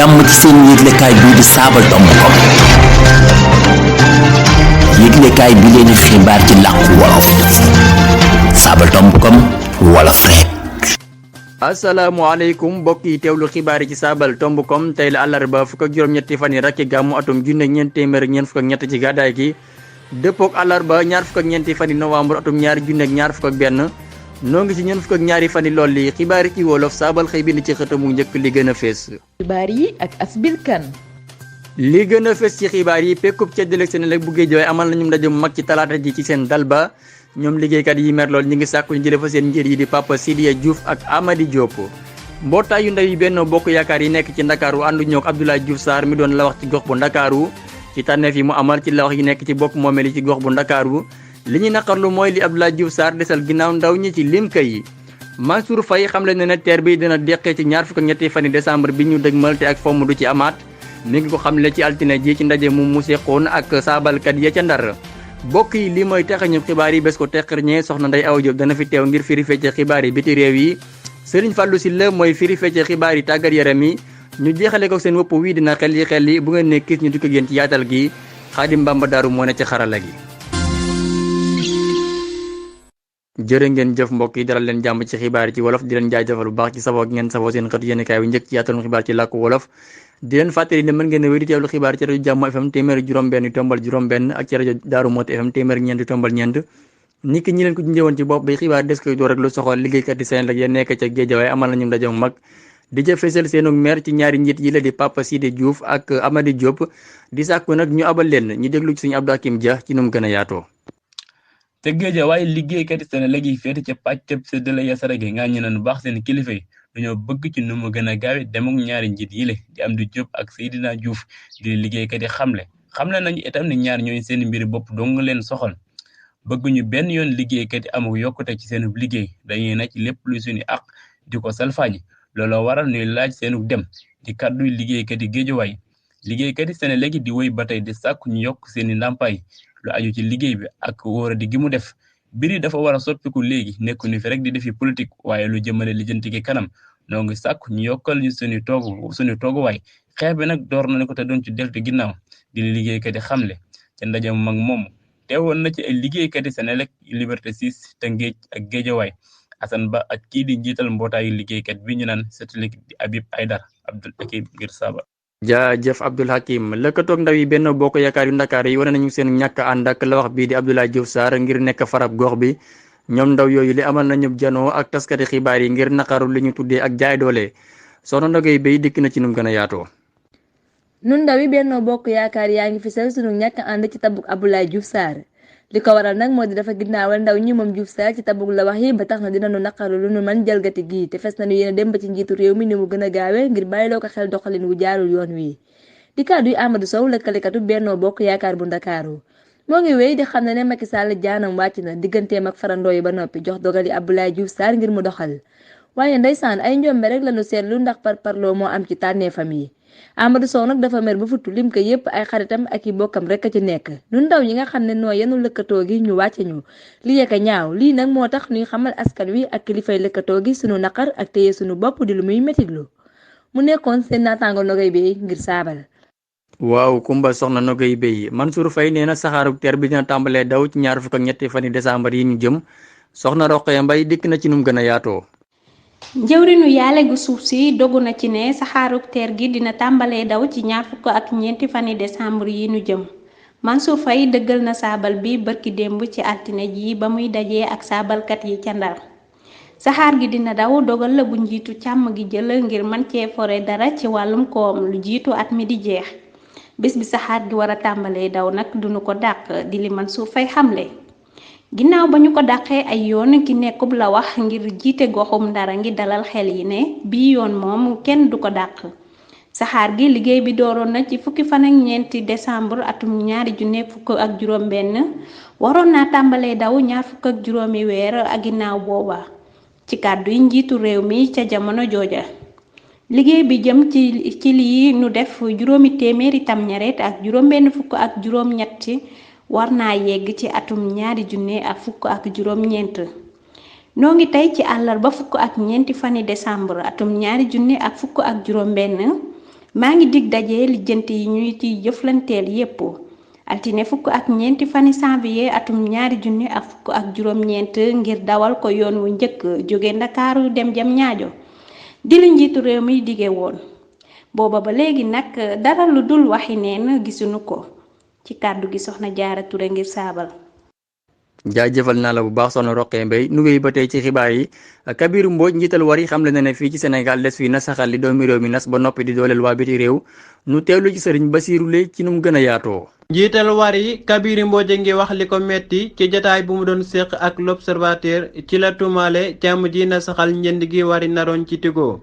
jàmm ci seen yëglekaay bii di Sabadombcom yëglekaay bi leen di xibaar ci làkku wolof Sabadombcom wolof rek. asalaamaaleykum mbokk yi teewlu xibaar yi ci Sabadombcom tey la àllarba fukk ak juróom-ñetti fan yi rakki gàmmu atum junne ñeent téeméer ak ñeent fukk ak ñett ci gàddaay gi dëppook àllarba ñaar fukk ak ñeenti fan yi novembre atum ñaari junne ak ñaar fukk ak benn noo ngi ci ñeent fukk ak ñaari fan yi lool li xibaar yi ci wolof saabal xëy bind ci xëtamu njëkk li gën a fees. xibaar yi ak Asbil Kan. li gën a fees ci xibaar yi pekkub ca direction la bu Géejawaay amal nañu ndaje mu mag ci talaata ji ci seen dal ba ñoom liggéeykat yi mer lool ñi ngi sàkku ñu jële fa seen njiit yi di Papa Sidiya Diouf ak Amady Diop. mbootaayu ndaw yi Benno Bokk Yaakaar yi nekk ci Ndakaaru àndu ñook Abdoulaye Diouf Sarr mi doon la wax ci gox bu Ndakaaru ci tànneef yi mu amal ci la wax yi nekk ci bopp moomeel yi ci gox bu Ndakaaru li ñu naqarlu mooy li Abdoulaye Diouf Sarr desal ginnaaw ndaw ñi ci limka yi Mansour Faye xamle na ne teer bi dina deqee ci ñaar fukk ak ñetti fani décembre bi ñu dëgmal te ak fomm du ci amaat mi ngi ko xamle ci altine ji ci ndaje mu seqoon ak saabalkat ya ca Ndar bokk yi li mooy texañu xibaar yi bés ko teqarñee soxna Ndeye Awa Diop dana fi teew ngir firi fecce xibaar yi biti réew yi Serigne Fallou Sylla mooy firi fecce xibaar yi tàggat yaram yi ñu jeexale ko seen wopp wii dina xel yi bu ngeen ne kis ñu di ko génn ci yaatal gi Xaadim Bamba Daaru moo ne ci xarala gi jërë ngeen jëf mbokk yi dalal leen jàmm ci xibaar yi ci wolof di leen jaajëfal bu baax ci safoo ngeen safoo seen xët yéenekaay bi njëkk ci yaatalum xibaar ci làkku wolof di leen fàttali ne mën ngeen a wéy di teewlu xibaar ci rajo Jàmm FM téeméer juróom-benn tombal juróom-benn ak ci rajo Daaru Mooti FM téeméer ñeenti tombal ñeent niki ñi leen ko junjëwoon ci bopp bi xibaar des koy door rek lu soxal liggéeykat yi seen rek ya nekk ca Géejawaay amal nañu ndaje mu mag di ca fésal seenu maire ci ñaari njiit yi la di Papa Sidiya Diouf ak Amady Diop di sàkku nag ñu abal leen ñu déglu ci suñu Abdou Hakim Dia ci nu mu gën a yaatoo te Géejawaay liggéeykat yi seen léegi féete ca pàccëb séddale ya sarage nga ñu naan baax seen kilifa yi dañoo bëgg ci nu mu gën a gaawe demuk ñaari njiit yi le di Amady Diop ak Seydina Diouf di liggéeykat yi xamle nañu itam ni ñaar ñooñu seen mbiri bopp dong leen soxal bëgguñu benn yoon liggéeykat yi amuk yokkute ci seen liggéey dañuy na ci lépp lu suñu àq di ko salfaañi looloo waral ñuy laaj seenuk dem di kàdduy liggéeykat yi Géejawaay liggéeykat yi seen léegi di wéy ba tey di sàkku ñu yokk seeni ndàmpaay lu aju ci liggéey bi ak wóoradi gi mu def mbir yi dafa war a soppiku léegi nekku ni fi rek di defi politique waaye lu jëmale lijjanti gi kanam noo ngi sàkku ñu yokkal ñu suñu tooguwaay xeex bi nag door nañu ko te doon ci deltu ginnaaw di liggéeykat yi xamle ca ndaje mu mag moom teewoon na ci ay liggéeykat yi Senelec Liberté 6 Tëngéej ak Géejawaay Assane Ba ak kii di njiital mbootaayu liggéeykat bi ñu naan Setelik di Habib Aïdara Abdoul Hakim ngir Saba jaajëf Abdoul Hakim lëkkatoog ndaw yi Benno Bokk Yaakaar yu Ndakaar yi wane nañu seen ñàkk ànd ak la wax bii di Abdoulaye Diouf Sarr ngir nekk farab gox bi ñoom ndaw yooyu li amal nañu janoo ak taskati xibaar yi ngir naqaru li ñu tuddee ak jaay doole soxna Ndogay Bey dikk na ci nu mu gën a yaatoo. nun ndaw yi Benno Bokk Yaakaar yaa ngi fisal sunu ñàkk ànd ci tabuk Abdoulaye Diouf Sarr li ko waral nag moo di dafa ginnaawal ndaw ñi moom Diouf Sarr ci tabuk la wax yi ba tax na dinañu naqaru lu nu mën jalgati gii te fes nañu yéen dem ba ci njiitu réew mi ni mu gën a gaawee ngir bàyyiloo ko xel doxalin wu jaarul yoon wi di kàddu yu Amadou Sow lëkkalekatu Benno Bokk Yaakaar bu Ndakaaru moo ngi wéy di xam ne Macky Sall jaanam wàcc na digganteem ak farandoo yi ba noppi jox dogal yi Abdoulaye Diouf Sarr ngir mu doxal waaye ndeysaan ay njombe rek lañu seetlu ndax parparloo moo am ci tànneefam yi Amadou Sow nag dafa mer ba futtu lim ko yépp ay xaritam ak i bokkam rek a ci nekk ñun ndaw ñi nga xam ne noo yenu lëkkatoo gi ñu wàcce ñu li yekk ñaaw lii nag moo tax ñuy xamal askan wi ak kilifay lëkkatoo gi sunu naqar ak téye sunu bopp di lu muy métiglu mu nekkoon seen naataango Nogay Bey ngir Saabal. waaw Kumba soxna Nogay Bey Mansour Faye nee na saxaaruk teer bi dina tàmbalee daw ci ñaar fukk ak ñetti fani décembre yi ñu jëm soxna Roqaya Mbay dikk na ci nu mu gën a yaatoo. njëwrinu yaale gu suuf si dogu na ci ne saxaaruk teer gi dina tàmbalee daw ci ñaar fukk ak ñeenti fani décembre yi ñu jëm Mansour Faye dëggal na saabal bi bërki démb ci altine ji ba muy dajee ak saabalkat yi ca Ndar saxaar gi dina daw dogal la bu njiitu càmm gi jël ngir man cee fore dara ci wàllum koom lu jiitu at mi di jeex bés bi saxaar gi war a tàmbalee daw nag duñu ko dàq di li Mansour Faye xamle ginnaaw ba ñu ko dàqee ay yoon ki nekkub la wax ngir jiite goxum Ndara ngi dalal xel yi ne bii yoon moom kenn du ko dàq saxaar gi liggéey bi dooroon na ci fukki fan ak ñeenti décembre atum 2021 waroon naa tàmbalee daw ñaar fukk ak juróomi weer ak ginnaaw booba ci kàddu yi njiitu réew mi ca jamono jooja liggéey bi jëm ci lii nu def juróomi téeméeri tamñaret ak juróom benn fukk ak juróom ñetti war naa yegg ci atum 2024 noo ngi tey ci àllarba fukk ak ñeenti fani décembre atum 2025 maa ngi dig daje lijjanti yi ñuy ci jëflanteel yépp altine fukk ak ñeenti fani janvier atum 2024 ngir dawal ko yoon wu njëkk jóge Ndakaaru dem jam ñaajo di li njiitu réew mi dige woon booba ba léegi nag dara lu dul waxi neen gisuñu ko ci kàddu gi soxna Jaara Ture ngir saabal. jaajëfal naa la bu baax soxna Roqee Mbay nu wéy ba tey ci xibaar yi Kabiru Mbodj njiital Wari xam le na ne fii ci Sénégal des fi nasaxal li doomi réew mi nas ba noppi di dooleel waa biti réew nu teewlu ci sëriñ Basiiru Lay ci nu mu gën a yaatoo. njiital Wari Kabiru Mbodj ngi wax li ko metti ci jotaay bu mu doon séq ak l'Observateur ci la tuumaale càmm ji nasaxal njënd gi Wari naroon ci Tigo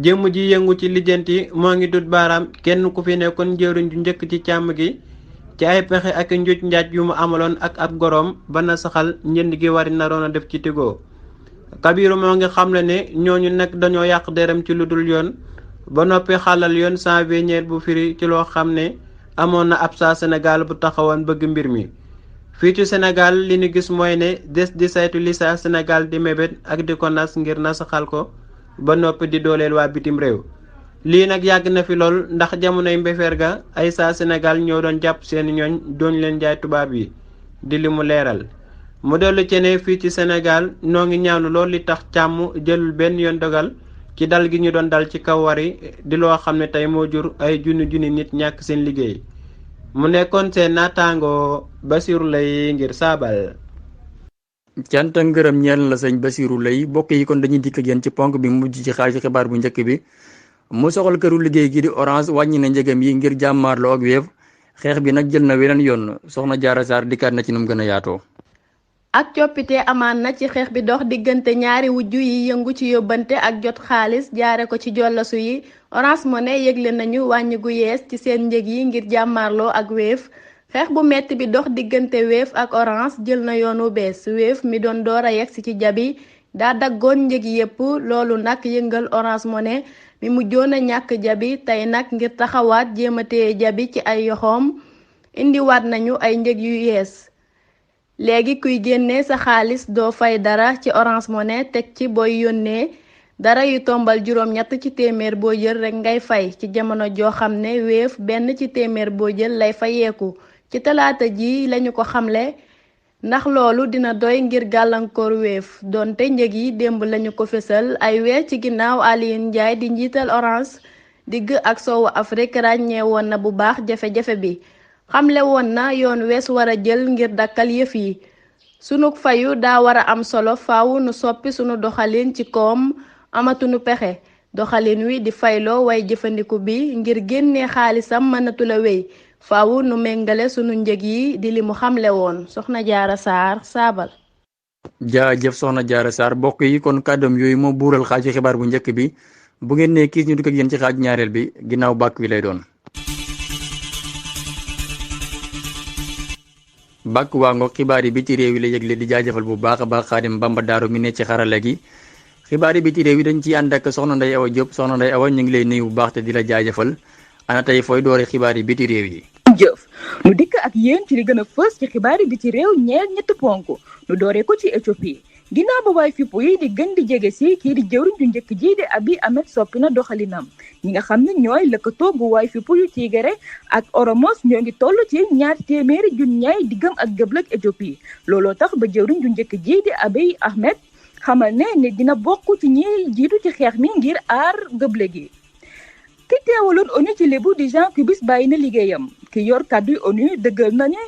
jëmm ji yëngu ci lijjanti moo ngi dut baaraam kenn ku fi nekkoon njëriñ ju njëkk ci càmm gi ci ay pexe ak njuuj njaaj yu mu amaloon ak ab goroom ba nasaxal njënd gi Wari naroon a def ci Tigo Kabiru moo ngi xamle ne ñooñu nag dañoo yàq deram ci lu dul yoon ba noppi xalal yoon sans vénière bu firi ci loo xam ne amoon na ab saa Sénégal bu taxawoon bëgg mbir mi fii ci Sénégal li ñu gis mooy ne des di saytu li saa Sénégal di mébét ak di ko nas ngir nasaxal ko ba noppi di dooleel waa bitim réew lii nag yàgg na fi lool ndax jamonoy mbefeer ga ay saa Sénégal ñoo doon jàpp seeni ñooñ doon leen jaay tubaab yi di li mu leeral mu dellu ci ne fii ci Sénégal noo ngi ñaawlu lool li tax càmm jëlul benn yoon dogal ci dal gi ñu doon dal ci kaw Wari di loo xam ne tey moo jur ay junni nit ñàkk seen liggéey mu nekkoon seen naataangoo Basiiru Lay ngir saabal. cant ak ngërëm ñeel la sëñ Basiiru Lay bokk yi kon dañuy dikk ak yéen ci ponk bi mujj ci xaaju xibaar bu njëkk bi mu soxal këru liggéey gi di Orange wàññi na njëgam yi ngir jàmmaarloo ak Wave xeex bi nag jël na weneen yoon soxna Jaara Saar dikkaat na ci nu mu gën a yaatoo. ak coppite amaan na ci xeex bi dox diggante ñaari wujju yi yëngu ci yóbbante ak jot xaalis jaare ko ci jollasu yi Orange Money yëgle nañu wàññi gu yees ci seen njëg yi ngir jàmmaarloo ak Wave xeex bu metti bi dox diggante Wave ak Orange jël na yoonu bees Wave mi doon door a yegsi ci jabi daa daggoon njëg yépp loolu nag yëngal Orange Money mi mujjoon a ñàkk jabi tey nag ngir taxawaat jéem a téye jabi ci ay yoxoom indiwaat nañu ay njëg yu yees léegi kuy génnee sa xaalis doo fay dara ci Orange Money teg ci booy yónnee dara yu tombal juróom-ñett ci téeméer boo jël rek ngay fay ci jamono joo xam ne Wave benn ci téeméer boo jël lay fayeeku ci talaata ji lañu ko xamle ndax loolu dina doy ngir gàllankoor Wave donte njëg yi démb lañu ko fësal ay weer ci ginnaaw Alioune Ndiaye di njiital Orange digg ak soowu Afrique ràññee woon na bu baax jafe-jafe bi xamle woon na yoon wees war a jël ngir dakkal yëf yi sunu fayu daa war a am solo faaw nu soppi sunu doxalin ci koom amatunu pexe doxalin wi di fayloo way jëfandiku bi ngir génnee xaalisam mënatula wéy faaw nu méngale sunu njëg yi di li mu xamle woon soxna Jaara Saar saabal. jaajëf soxna Jaara Saar bokk yi kon kàddoom yooyu moo buural xaaju xibaar bu njëkk bi bu ngeen nee kiis ñu dugg ak yéen ci xaaju ñaareel bi ginnaaw bàkk wi lay doon. bàkk waa ngoog xibaar yi biti réew yi la yëgle di jaajëfal bu baax a baax Xaadim Bamba Daaru mi ne ci xarala gi xibaar yi biti réew yi dañ ciy ànd ak soxna Ndey Awa Diop soxna Ndey Awa ñu ngi lay nuyu bu baax te di la jaajëfal ana tey fooy doore xibaar yi biti réew yi. jëf nu dikk ak yéen ci li gën a fës ci xibaar yi biti réew ñeel ñetti ponk nu dooree ko ci Éthiopie ginnaaw ba waay fippu yi di gën di jege si kii di jëwriñ ju njëkk ji di Abiy Ahmed soppi na doxalinam ñi nga xam ne ñooy lëkkatoo gu waay fippu yu Tigre ak Oromos ñoo ngi toll ci 200 junniy diggam ak gëblëg Éthiopie looloo tax ba jëwriñ ju njëkk ji di Abiy Ahmed xamal ne dina bokk ci ñi jiitu ci xeex mi ngir aar gëble gi. ki teewaloon ONU ci lébu di Jean Kubis bàyyi na liggéeyam ki yor kàddu ONU dëggal na ne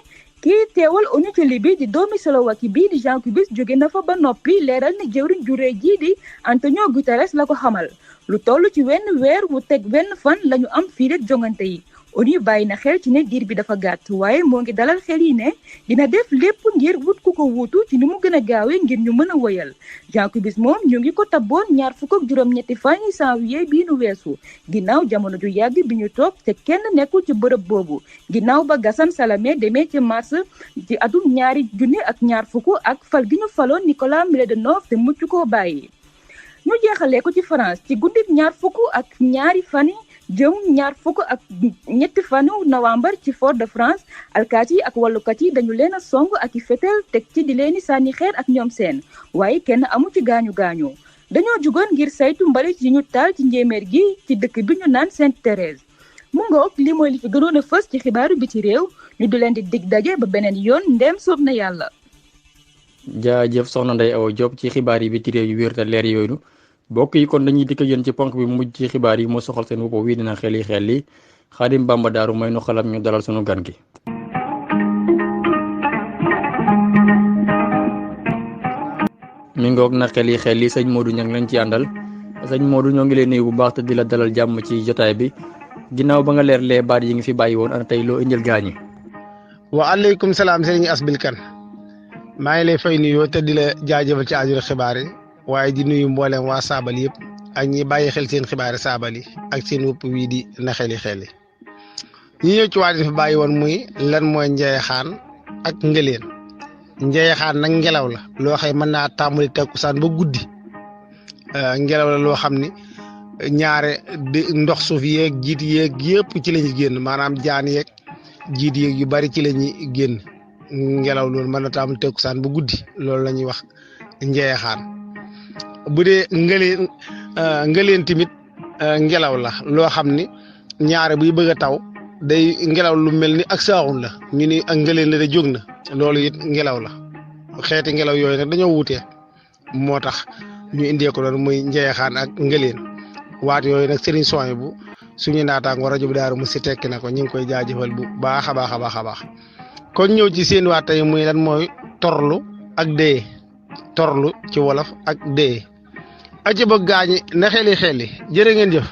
kii teewal ONU ci Libi di doomi Slovaquie bii di Jean Kubis jóge na fa ba noppi leeral ne jëwriñ juré ji di Antonio Guterres la ko xamal lu toll ci wenn weer wu teg wenn fan lañu am fii rek jongante yi ONU bàyyi na xel ci ne diir bi dafa gàtt waaye moo ngi dalal xel yi ne dina def lépp ngir wut ku ko wuutu ci ni mu gën a gaawee ngir ñu mën a woyal Jean Kubis moom ñu ngi ko tabboon 27 fan yi janvier bii nu weesu ginnaaw jamono ju yàgg bi ñu toog te kenn nekkul ci bërëb boobu ginnaaw ba Gassam Salamé demee ci mars ci atum 2020 ak fal gi ñu faloon Nicolas Miladinov te mucc koo bàyyi. ñu jeexalee ko ci France ci guddik 22 fan jëm 23 fanu novembre ci Fort de France alkaati yi ak wàllukat yi dañu leen a song ak i fetel teg ci di leeni sànni xeer ak ñoom seen waaye kenn amu ci gaañu dañoo jugoon ngir saytu mbalit yi ñu taal ci njéeméer gi ci dëkk bi ñu naan Sainte-Thérèse mu ngoog li mooy li fi gënoon a fës ci xibaaru biti réew ñu di leen di dig daje ba beneen yoon ndéem soob na yàlla. jaajëf soxna Ndeye Awa Diop ci xibaar yi biti réew yu wér te leer yooyu mbokk yi kon dañuy dikk yéen ci ponk bi mujj ci xibaar yi moo soxal seen bopp wii dina xel yi Xaadim Bamba Daaru may nu xalam ñu dalal sunu gan gi. mi ngoog na xel yi sëñ Modou ña ngi leen ci àndal sëñ Modou ñoo ngi leen nuyu bu baax te di la dalal jàmm ci jotaay bi ginnaaw ba nga leerlee baat yi ngi fi bàyyi woon ana tey loo indil gaañi. waaleykum salaam sëriñ Asbil Kan maa ngi lay fay nuyoo te di la jaajëfal ci ajur xibaar yi waaye di nuyu mboolem waa saabal yëpp ak ñi bàyyi xel seen xibaari saabal yi ak seen wëpp wii di na xel yi ñi ñëw ci waa di fi bàyyi woon muy lan mooy njeexaan ak ngëleen njeexaan nag ngelaw la loo xam mën naa tàmbali takkusaan ba guddi ngelaw la loo xam ni ñaare di ndox suuf yeeg jiit yeeg yëpp ci la ñuy génn maanaam jaan yeeg jiit yeeg yu bari ci la ñuy génn ngelaw loolu mën na tàmbali takkusaan ba guddi loolu la ñuy wax njeexaan bu dee ngëleen tamit ngelaw la loo xam ni ñaare buy bëgg a taw day ngelaw lu mel ni ak saaxun la ñu ni ak ngëleen la da jóg na loolu it ngelaw la xeeti ngelaw yooyu nag dañoo wutee moo tax ñu indee ko doon muy njeexaan ak ngëleen waat yooyu nag sëriñ soñ bu suñu naataango rajo bi Daaru Muxti tekki na ko ñu ngi koy jaajëfal bu baax a baax kon ñëw ci seen waat tey muy lan mooy torlu ak dee torlu ci wolof ak dee aca ba gaañi na xeli jërë ngeen jëf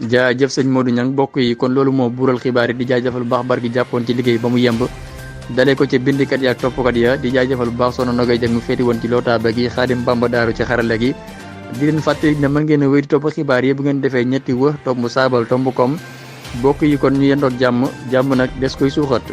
jaajëf sëñ Modou Niang mbokk yi kon loolu moo buural xibaar yi di jaajëfal bu baax bar gi jàppoon ci liggéey ba mu yemb dalee ko ci bindikat yi ak toppkat ya di jaajëfal bu baax sono nogay jag mu féeti woon ci lootaaba gi Xaadim Bamba Daaru ci xarala gi di leen fàttali ne mën ngeen a wéy di topp xibaar yi bu ngeen defee ñetti tomb saabal tomb kom mbokk yi kon ñu yendoog jàmm nag des koy suuxat